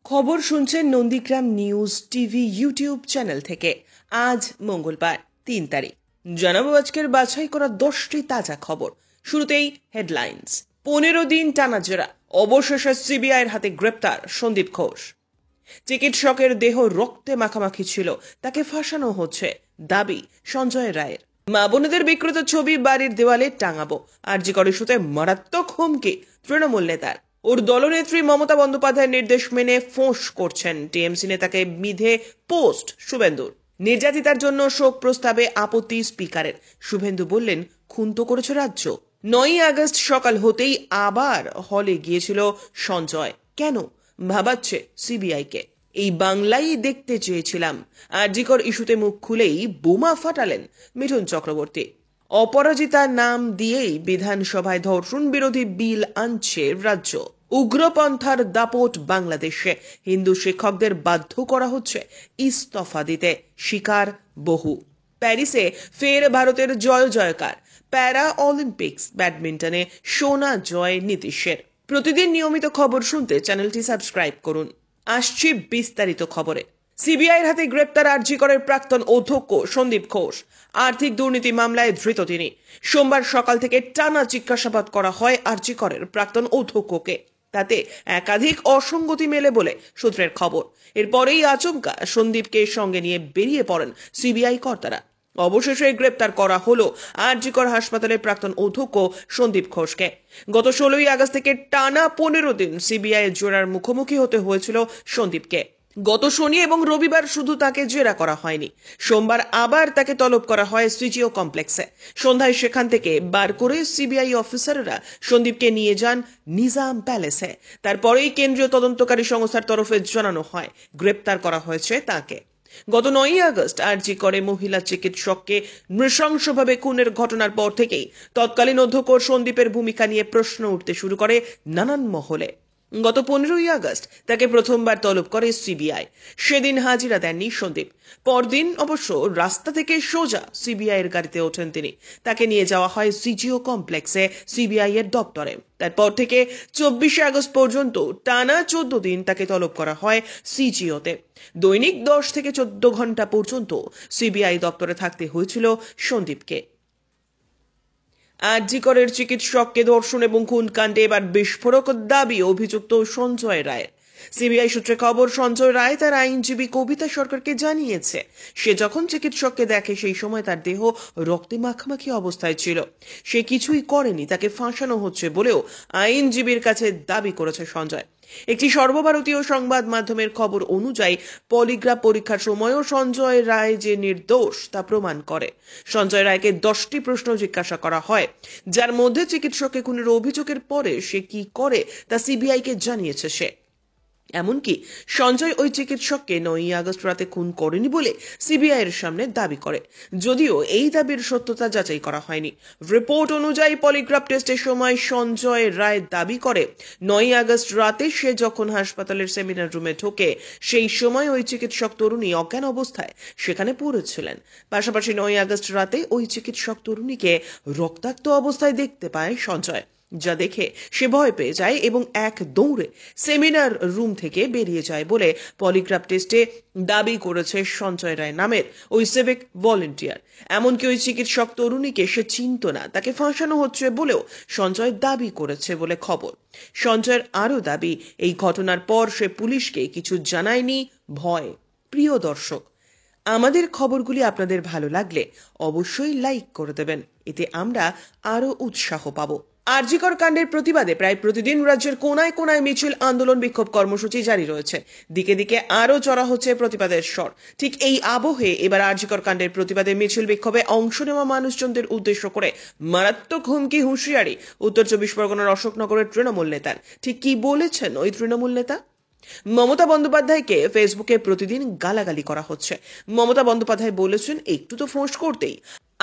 খবর শুনছেন Nandigram news TV YouTube channel থেকে। আজ মঙ্গলবার ৩ তারিখ। জানাবো আজকের বাছাই করা 10টি তাজা খবর। শুরুতেই হেডলাইন্স। 15 দিন টানা জেরা, অবশেষে সিবিআইয়ের হাতে গ্রেপ্তার সন্দীপ ঘোষ। চিকিৎসকের দেহ রক্তে মাখামাখি ছিল, তাকে ফাঁসানো হচ্ছে, দাবি সঞ্জয় রায়ের। মা বোনেদের বিকৃত ছবি বাড়ির দেওয়ালে টাঙাবো, আরজি করে ইস্যুতে মারাত্মক হুমকি তৃণমূল নেতার। ওর দলনেত্রী মমতা বন্দ্যোপাধ্যায়ের নির্দেশ মেনে ফোঁস করছেন টিএমসি নেতাকে বিধে পোস্ট শুভেন্দুর। নির্যাতিতার জন্য শোক প্রস্তাবে আপত্তি স্পিকারের। শুভেন্দু বললেন, খুন তো করেছে রাজ্য। 9ই আগস্ট সকাল হতেই আবার হলে গিয়েছিল সঞ্জয়। কেন? ভাবাচ্ছে সিবিআইকে। এই বাংলাই দেখতে চেয়েছিলাম। আরজিকর ইস্যুতে মুখ খুলেই বোমা ফাটালেন মিঠুন চক্রবর্তী। অপরাজিতা নাম দিয়েই বিধানসভায় ধর্ষণ বিরোধী বিল আনছে রাজ্য। উগ্রপন্থার দাপট বাংলাদেশে, হিন্দু শিক্ষকদের বাধ্য করা হচ্ছে ইস্তফা দিতে, শিকার বহু। প্যারিসে ফের ভারতের জয় জয়কার। প্যারা অলিম্পিক্স ব্যাডমিন্টনে সোনা জয় নীতিশের। প্রতিদিন নিয়মিত খবর শুনতে চ্যানেলটি সাবস্ক্রাইব করুন। আসছি বিস্তারিত খবরে। সিবিআইয়ের হাতে গ্রেপ্তার আরজি করের প্রাক্তন অধ্যক্ষ সন্দীপ ঘোষ। আর্থিক দুর্নীতি মামলায় ধৃত তিনি। সোমবার সকাল থেকে টানা জিজ্ঞাসাবাদ করা হয় আরজি করের প্রাক্তন অধ্যক্ষকে। তাতে একাধিক অসঙ্গতি মেলে বলে সূত্রের খবর। এরপরেই আচমকা সন্দীপকে সঙ্গে নিয়ে বেরিয়ে পড়েন সিবিআই কর্তারা। অবশেষে গ্রেপ্তার করা হলো আরজিকর হাসপাতালের প্রাক্তন অধ্যক্ষ সন্দীপ ঘোষকে। গত 16ই আগস্ট থেকে টানা 15 দিন সিবিআই জেরার মুখোমুখি হতে হয়েছিল সন্দীপকে। গত শনি এবং রবিবার শুধু তাকে জেরা করা হয়নি, সোমবার আবার তাকে তলব করা হয় সিজিও কমপ্লেক্সে। সন্ধ্যায় সেখান থেকে বার করে সিবিআই অফিসাররা সন্দীপকে নিয়ে যান নিজাম প্যালেসে। তারপরেই কেন্দ্রীয় তদন্তকারী সংস্থার তরফে জানানো হয় গ্রেপ্তার করা হয়েছে তাকে। গত 9ই আগস্ট আরজি করে মহিলা চিকিৎসককে নৃশংসভাবে খুনের ঘটনার পর থেকেই তৎকালীন অধ্যক্ষ সন্দীপের ভূমিকা নিয়ে প্রশ্ন উঠতে শুরু করে নানান মহলে। গত 15ই আগস্ট তাকে প্রথমবার তলব করে সিবিআই। সেদিন হাজিরা দেননি সন্দীপ। পরদিন অবশ্য রাস্তা থেকে সোজা সিবিআই এর গাড়িতে ওঠেন তিনি। তাকে নিয়ে যাওয়া হয় সিজিও কমপ্লেক্সে সিবিআই এর দপ্তরে। তারপর থেকে 24শে আগস্ট পর্যন্ত টানা 14 দিন তাকে তলব করা হয় সিজিওতে। দৈনিক 10 থেকে 14 ঘন্টা পর্যন্ত সিবিআই দপ্তরে থাকতে হয়েছিল সন্দীপকে। আরজি করের চিকিৎসককে ধর্ষণ এবং খুন কাণ্ডে এবার বিস্ফোরক দাবি অভিযুক্ত সঞ্জয় রায়ের। সিবিআই সূত্রে খবর, সঞ্জয় রায় তার আইনজীবী কবিতা সরকারকে জানিয়েছে, সে যখন চিকিৎসককে দেখে সেই সময় তার দেহ রক্তে মাখামাখি অবস্থায় ছিল। সে কিছুই করেনি, তাকে ফাঁসানো হচ্ছে বলেও আইনজীবীর কাছে দাবি করেছে সঞ্জয়। একটি সর্বভারতীয় সংবাদ মাধ্যমের খবর অনুযায়ী পলিগ্রাফ পরীক্ষার সময়ও সঞ্জয় রায় যে নির্দোষ তা প্রমাণ করে। সঞ্জয় রায়কে 10টি প্রশ্ন জিজ্ঞাসা করা হয়, যার মধ্যে চিকিৎসককে খুনের অভিযোগের পরে সে কি করে তা সিবিআইকে জানিয়েছে সে। এমনকি সঞ্জয় ওই চিকিৎসককে 9ই আগস্ট রাতে খুন করেনি বলে সিবিআই এর সামনে দাবি করে, যদিও এই দাবির সত্যতা যাচাই করা হয়নি। রিপোর্ট অনুযায়ী পলিগ্রাফ টেস্টের সময় সঞ্জয় রায় দাবি করে 9ই আগস্ট রাতে সে যখন হাসপাতালের সেমিনার রুমে ঢোকে সেই সময় ওই চিকিৎসক তরুণী অজ্ঞান অবস্থায় সেখানে পড়েছিলেন। পাশাপাশি 9ই আগস্ট রাতে ওই চিকিৎসক তরুণীকে রক্তাক্ত অবস্থায় দেখতে পায় সঞ্জয়, যা দেখে সে ভয় পেয়ে যায় এবং এক দৌড়ে সেমিনার রুম থেকে বেরিয়ে যায় বলে পলিগ্রাফ টেস্টে দাবি করেছে সঞ্জয় রায় নামের ওই সিভিক ভলেন্টিয়ার। এমনকি ওই চিকিৎসক তরুণীকে সে চিনত না, তাকে ফাঁসানো হচ্ছে বলেও সঞ্জয় দাবি করেছে বলে খবর। সঞ্জয়ের আরও দাবি, এই ঘটনার পর সে পুলিশকে কিছু জানায়নি ভয়। প্রিয় দর্শক, আমাদের খবরগুলি আপনাদের ভালো লাগলে অবশ্যই লাইক করে দেবেন, এতে আমরা আরও উৎসাহ পাবো। আরজিকর কাণ্ডের প্রতিবাদে প্রায় প্রতিদিন রাজ্যের কোনায় কোনায় মিছিল, আন্দোলন, বিক্ষোভ কর্মসূচি জারি রয়েছে। দিকে দিকে আরও চড়া হচ্ছে প্রতিবাদের স্বর। ঠিক এই আবহে এবার আরজিকর কাণ্ডের প্রতিবাদে মিছিল বিক্ষোভে অংশ নেওয়া মানুষজনদের উদ্দেশ্য করে মারাত্মক হুমকি, হুঁশিয়ারি উত্তর 24 পরগনার অশোকনগরের তৃণমূল নেতার। ঠিক কি বলেছেন ওই তৃণমূল নেতা? মমতা বন্দ্যোপাধ্যায়কে ফেসবুকে প্রতিদিন গালাগালি করা হচ্ছে। মমতা বন্দ্যোপাধ্যায় বলেছেন, একটু তো ফোঁস করতেই।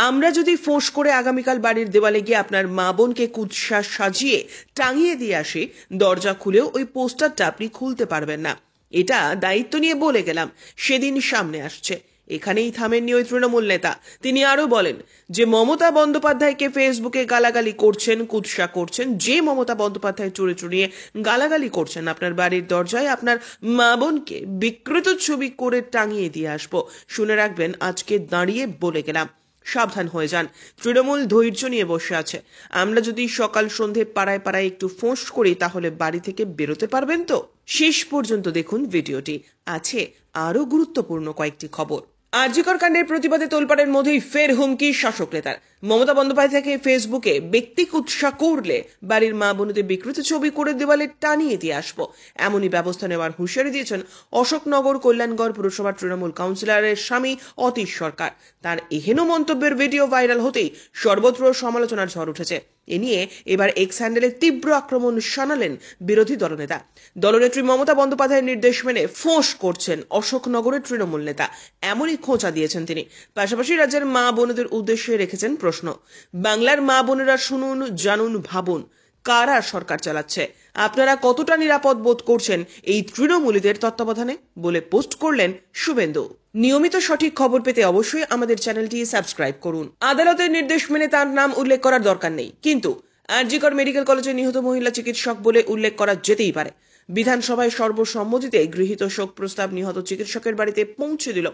আমরা যদি ফোঁস করে আগামীকাল বাড়ির দেওয়ালে গিয়ে আপনার মা বোনকে কুৎসা সাজিয়ে টাঙিয়ে দিয়ে আসি, দরজা খুলেও ওই পোস্টারটা আপনি খুলতে পারবেন না। এটা দায়িত্ব নিয়ে বলে গেলাম, সেদিন সামনে আসছে। এখানেই থামেননি ওই তৃণমূল নেতা। তিনি আরো বলেন যে মমতা বন্দ্যোপাধ্যায়কে ফেসবুকে গালাগালি করছেন, কুৎসা করছেন, যে মমতা বন্দ্যোপাধ্যায় চুরি চুরিয়ে গালাগালি করছেন আপনার বাড়ির দরজায় আপনার মা বোনকে বিকৃত ছবি করে টাঙিয়ে দিয়ে আসবো। শুনে রাখবেন, আজকে দাঁড়িয়ে বলে গেলাম, সাবধান হয়ে যান। তৃণমূল ধৈর্য নিয়ে বসে আছে। আমরা যদি সকাল সন্ধে পাড়ায় পাড়ায় একটু ফোঁস করি তাহলে বাড়ি থেকে বেরোতে পারবেন তো? শেষ পর্যন্ত দেখুন ভিডিওটি, আছে আরো গুরুত্বপূর্ণ কয়েকটি খবর। আরজিকর কাণ্ডের প্রতিবাদে তোলপাড়ের মধ্যেই ফের হুমকি শাসক নেতার। মমতা বন্দ্যোপাধ্যায়কে ফেসবুকে ব্যক্তি কুৎসা করলে বাড়ির মা বোনদের বিকৃত ছবি করে দেওয়ালে টানিয়ে দিয়ে আসবো, এমনই ব্যবস্থা নেওয়ার হুঁশিয়ারি দিয়েছেন অশোকনগর কল্যাণগড় পুরসভার তৃণমূল কাউন্সিলরের স্বামী অতীশ সরকার। তার এহেন মন্তব্যের ভিডিও ভাইরাল হতেই সর্বত্র সমালোচনার ঝড় উঠেছে। এ নিয়ে এবার এক্স হ্যান্ডেলে তীব্র আক্রমণ শানালেন বিরোধী দলনেতা। দলনেত্রী মমতা বন্দ্যোপাধ্যায়ের নির্দেশ মেনে ফোঁস করছেন অশোকনগরের তৃণমূল নেতা, এমনই খোঁচা দিয়েছেন তিনি। পাশাপাশি রাজ্যের মা বোনদের উদ্দেশ্যে রেখেছেন প্রশ্ন, বাংলার মা বোনেরা শুনুন, জানুন, ভাবুন, কারা সরকার চালাচ্ছে, আপনারা কতটা নিরাপদ বোধ করছেন এই তৃণমূলীদের তত্ত্বাবধানে বলে পোস্ট করলেন শুভেন্দু। নিয়মিত সঠিক খবর পেতে অবশ্যই আমাদের চ্যানেলটি সাবস্ক্রাইব করুন। আদালতের নির্দেশ মেনে তার নাম উল্লেখ করার দরকার নেই, কিন্তু আরজিকর মেডিকেল কলেজে নিহত মহিলা চিকিৎসক বলে উল্লেখ করা যেতেই পারে। বিধানসভায় সর্বসম্মতিতে গৃহীত শোক প্রস্তাব নিহত চিকিৎসকের বাড়িতে পৌঁছে দিল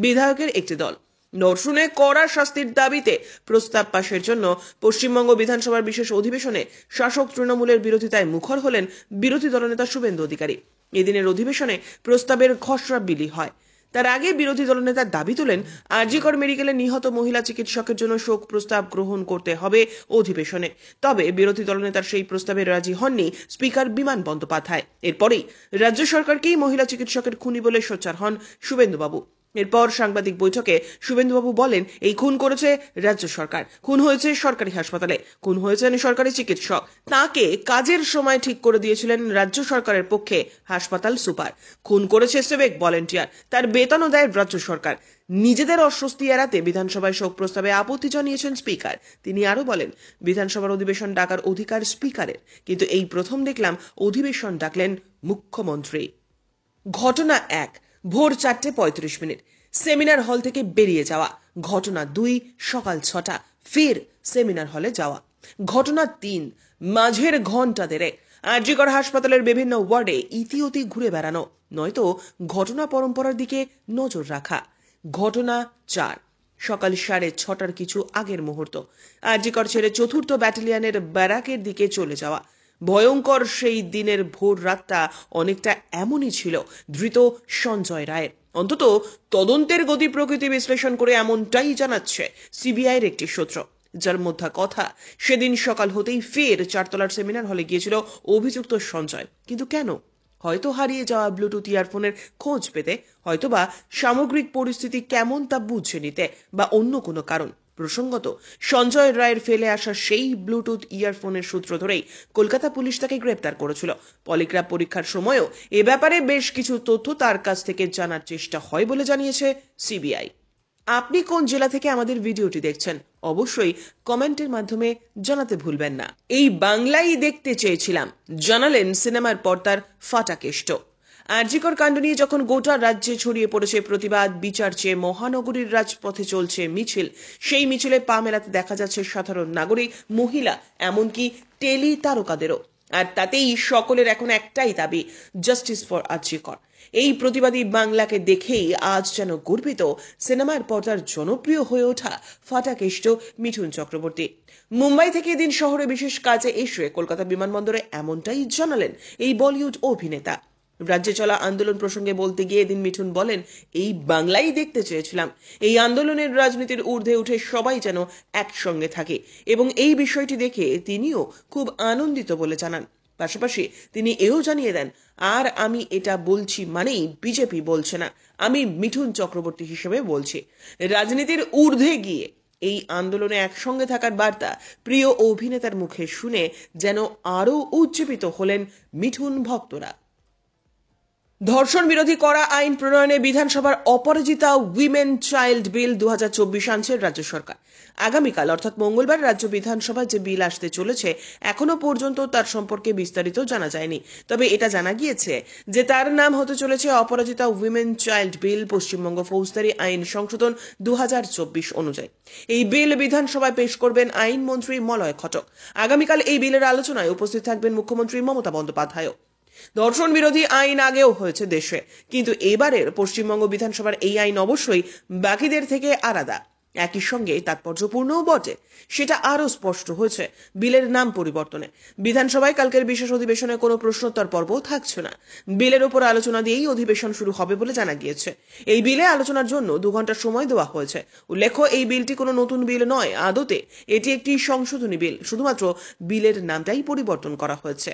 বিধায়কের একটি দল। ধর্ষণে কড়া শাস্তির দাবিতে প্রস্তাব পাশের জন্য পশ্চিমবঙ্গ বিধানসভার বিশেষ অধিবেশনে শাসক তৃণমূলের বিরোধিতায় মুখর হলেন বিরোধী দলনেতা শুভেন্দু অধিকারী। এদিনের অধিবেশনে প্রস্তাবের খসড়া বিলি হয়। তার আগে বিরোধী দলনেতা দাবি তোলেন, আরজিকর মেডিকেলে নিহত মহিলা চিকিৎসকের জন্য শোক প্রস্তাব গ্রহণ করতে হবে অধিবেশনে। তবে বিরোধী দলনেতার সেই প্রস্তাবে রাজি হননি স্পিকার বিমান বন্দ্যোপাধ্যায়। এরপরেই রাজ্য সরকারকেই মহিলা চিকিৎসকের খুনি বলে সোচ্চার হন শুভেন্দুবাবু। এরপর সাংবাদিক বৈঠকে শুভেন্দুবাবু বলেন, এই খুন করেছে রাজ্য সরকার, খুন হয়েছে সরকারি হাসপাতালে, খুন হয়েছেন সরকারি চিকিৎসক, তাকে কাজের সময় ঠিক করে দিয়েছিলেন রাজ্য সরকারের পক্ষে হাসপাতাল সুপার, খুন করেছে সিভিক ভলেন্টিয়ার, তার বেতনও দেয় রাজ্য সরকার। নিজেদের অস্বস্তি এড়াতে বিধানসভায় শোক প্রস্তাবে আপত্তি জানিয়েছেন স্পিকার। তিনি আরো বলেন, বিধানসভার অধিবেশন ডাকার অধিকার স্পিকারের, কিন্তু এই প্রথম দেখলাম অধিবেশন ডাকলেন মুখ্যমন্ত্রী। ঘটনা 1, ভোর 4:35, সেমিনার হল থেকে বেরিয়ে যাওয়া। ঘটনা 2, সকাল 6টা, ফের সেমিনার হলে যাওয়া। ঘটনা 3, মাঝের ঘন্টা দেড়েক আরজিকর হাসপাতালের বিভিন্ন ওয়ার্ডে ইতিউতি ঘুরে বেড়ানো, নয়তো ঘটনা পরম্পরার দিকে নজর রাখা। ঘটনা 4, সকাল 6:30টার কিছু আগের মুহূর্ত, আরজিকর ছেড়ে 4th ব্যাটালিয়নের ব্যারাকের দিকে চলে যাওয়া। ভয়ঙ্কর সেই দিনের ভোর রাতটা অনেকটা এমনই ছিল ধৃত সঞ্জয় রায়ের। অন্তত তদন্তের গতি প্রকৃতি বিশ্লেষণ করে এমনটাই জানাচ্ছে সিবিআইয়ের একটি সূত্র, যার মধ্যে কথা সেদিন সকাল হতেই ফের 4তলার সেমিনার হলে গিয়েছিল অভিযুক্ত সঞ্জয়। কিন্তু কেন? হয়তো হারিয়ে যাওয়া ব্লুটুথ ইয়ারফোনের খোঁজ পেতে, হয়তোবা সামগ্রিক পরিস্থিতি কেমন তা বুঝে নিতে, বা অন্য কোনো কারণ। প্রসঙ্গত, সঞ্জয় রায়ের ফেলে আসা সেই ব্লুটুথ ইয়ারফোনের সূত্র ধরেই কলকাতা পুলিশ তাকে গ্রেপ্তার করেছিল। পলিগ্রাফ পরীক্ষার সময়ও এ ব্যাপারে বেশ কিছু তথ্য তার কাছ থেকে জানার চেষ্টা হয় বলে জানিয়েছে সিবিআই। আপনি কোন জেলা থেকে আমাদের ভিডিওটি দেখছেন অবশ্যই কমেন্টের মাধ্যমে জানাতে ভুলবেন না। এই বাংলাই দেখতে চেয়েছিলাম, জানালেন সিনেমার পর্দার ফাটাকেষ্ট। আরজিকর কাণ্ড নিয়ে যখন গোটা রাজ্যে ছড়িয়ে পড়েছে প্রতিবাদ, বিচার চেয়ে মহানগরীর রাজপথে চলছে মিছিল, সেই মিছিলে পা মেলাতে দেখা যাচ্ছে সাধারণ নাগরিক, মহিলা, এমনকি টেলি তারকাদেরও। আর তাতেই সকলের এখন একটাই দাবি, জাস্টিস ফর আরজিকর। এই প্রতিবাদী বাংলাকে দেখেই আজ যেন গর্বিত সিনেমার পর্দার জনপ্রিয় হয়ে ওঠা ফাটাকেষ্ট মিঠুন চক্রবর্তী। মুম্বাই থেকে এদিন শহরে বিশেষ কাজে এসে কলকাতা বিমানবন্দরে এমনটাই জানালেন এই বলিউড অভিনেতা। রাজ্যে চলা আন্দোলন প্রসঙ্গে বলতে গিয়ে এদিন মিঠুন বলেন, এই বাংলাই দেখতে চেয়েছিলাম। এই আন্দোলনের রাজনীতির ঊর্ধ্বে উঠে সবাই যেন একসঙ্গে থাকে, এবং এই বিষয়টি দেখে তিনিও খুব আনন্দিত বলে জানান। পাশাপাশি তিনি এও জানিয়ে দেন, আর আমি এটা বলছি মানেই বিজেপি বলছে না, আমি মিঠুন চক্রবর্তী হিসেবে বলছি। রাজনীতির ঊর্ধ্বে গিয়ে এই আন্দোলনে একসঙ্গে থাকার বার্তা প্রিয় অভিনেতার মুখে শুনে যেন আরো উজ্জীবিত হলেন মিঠুন ভক্তরা। ধর্ষণ বিরোধী কড়া আইন প্রণয়নে বিধানসভার অপরাজিতা উইমেন চাইল্ড বিল 2024 আনছে রাজ্য সরকার। আগামীকাল অর্থাৎ মঙ্গলবার রাজ্য বিধানসভায় যে বিল আসতে চলেছে এখনো পর্যন্ত তার সম্পর্কে বিস্তারিত জানা যায়নি। তবে এটা জানা গিয়েছে যে তার নাম হতে চলেছে অপরাজিতা উইমেন চাইল্ড বিল, পশ্চিমবঙ্গ ফৌজদারি আইন সংশোধন 2024 অনুযায়ী। এই বিল বিধানসভায় পেশ করবেন আইনমন্ত্রী মলয় ঘটক। আগামীকাল এই বিলের আলোচনায় উপস্থিত থাকবেন মুখ্যমন্ত্রী মমতা বন্দ্যোপাধ্যায়। ধর্ষণ বিরোধী আইন আগেও হয়েছে দেশে, কিন্তু এবারের পশ্চিমবঙ্গ বিধানসভার এই আইন অবশ্যই বাকিদের থেকে আলাদা, একই সঙ্গে তাৎপর্যপূর্ণও বটে। সেটা আরও স্পষ্ট হয়েছে বিলের নাম পরিবর্তনে। বিধানসভায় কালকের বিশেষ অধিবেশনে কোনো প্রশ্নোত্তর পর্বও থাকছে না। বিলের উপর আলোচনা দিয়েই অধিবেশন শুরু হবে বলে জানা গিয়েছে। এই বিলে আলোচনার জন্য 2 ঘন্টা সময় দেওয়া হয়েছে। উল্লেখ্য, এই বিলটি কোনো নতুন বিল নয়, আদতে এটি একটি সংশোধনী বিল, শুধুমাত্র বিলের নামটাই পরিবর্তন করা হয়েছে।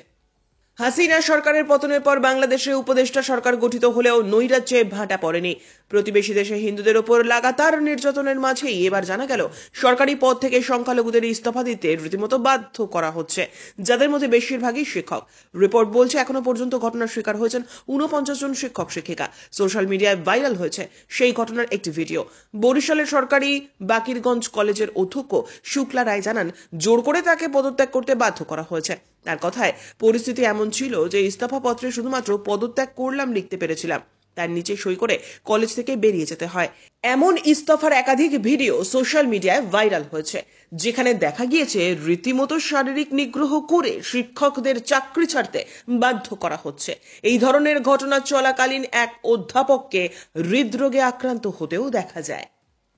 হাসিনা সরকারের পতনের পর বাংলাদেশে উপদেষ্টা সরকার গঠিত হলেও নৈরাজ্যে ভাটা পড়েনি। প্রতিবেশী দেশে হিন্দুদের ওপর লাগাতার নির্যাতনের মাঝেই এবার জানা গেল সরকারি পদ থেকে সংখ্যালঘুদের ইস্তফা দিতে রীতিমতো বাধ্য করা হচ্ছে, যাদের মধ্যে বেশিরভাগই শিক্ষক। রিপোর্ট বলছে এখনো পর্যন্ত ঘটনার শিকার হয়েছেন 49 জন শিক্ষক শিক্ষিকা। সোশ্যাল মিডিয়ায় ভাইরাল হয়েছে সেই ঘটনার একটি ভিডিও। বরিশালের সরকারি বাকিরগঞ্জ কলেজের অধ্যক্ষ শুক্লা রায় জানান, জোর করে তাকে পদত্যাগ করতে বাধ্য করা হয়েছে। তার কথায়, পরিস্থিতি এমন ছিল যে ইস্তফাপত্রে শুধুমাত্র পদত্যাগ করলাম লিখতে পেরেছিলাম, তার নিচে সই করে কলেজ থেকে বেরিয়ে যেতে হয়। এমন ইস্তফার একাধিক ভিডিও সোশ্যাল মিডিয়ায় ভাইরাল হয়েছে, যেখানে দেখা গিয়েছে রীতিমতো শারীরিক নিগ্রহ করে শিক্ষকদের চাকরি ছাড়তে বাধ্য করা হচ্ছে। এই ধরনের ঘটনা চলাকালীন এক অধ্যাপককে হৃদরোগে আক্রান্ত হতেও দেখা যায়।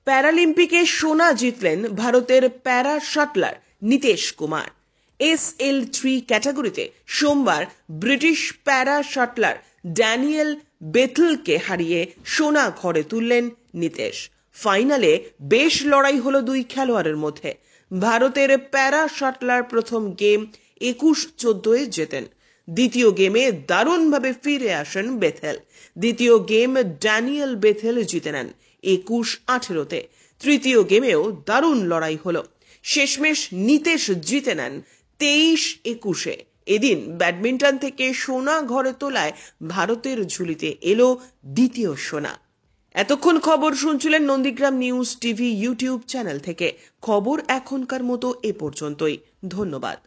প্যারালিম্পিকে সোনা জিতলেন ভারতের প্যারা শাটলার নীতেশ কুমার। SL3 ক্যাটাগরিতে সোমবার ব্রিটিশ প্যারা শাটলার ড্যানিয়েল বেথলকে হারিয়ে সোনা ঘরে তুললেন নীতেশ। ফাইনালে বেশ লড়াই হলো দুই খেলোয়াড়ের মধ্যে। ভারতের প্যারা শাটলার প্রথম গেম 21-14 জেতেন। দ্বিতীয় গেমে দারুণভাবে ফিরে আসেন বেথেল। দ্বিতীয় গেম ড্যানিয়েল বেথেল জিতে নেন 21-18-তে। তৃতীয় গেমেও দারুণ লড়াই হলো। শেষমেশ নীতেশ জিতে নেন 23-21-এ। এদিন ব্যাডমিন্টন থেকে সোনা ঘরে তোলায় ভারতের ঝুলিতে এলো দ্বিতীয় সোনা। এতক্ষণ খবর শুনছিলেন Nandigram news TV YouTube channel থেকে। খবর এখনকার মতো এ পর্যন্তই। ধন্যবাদ।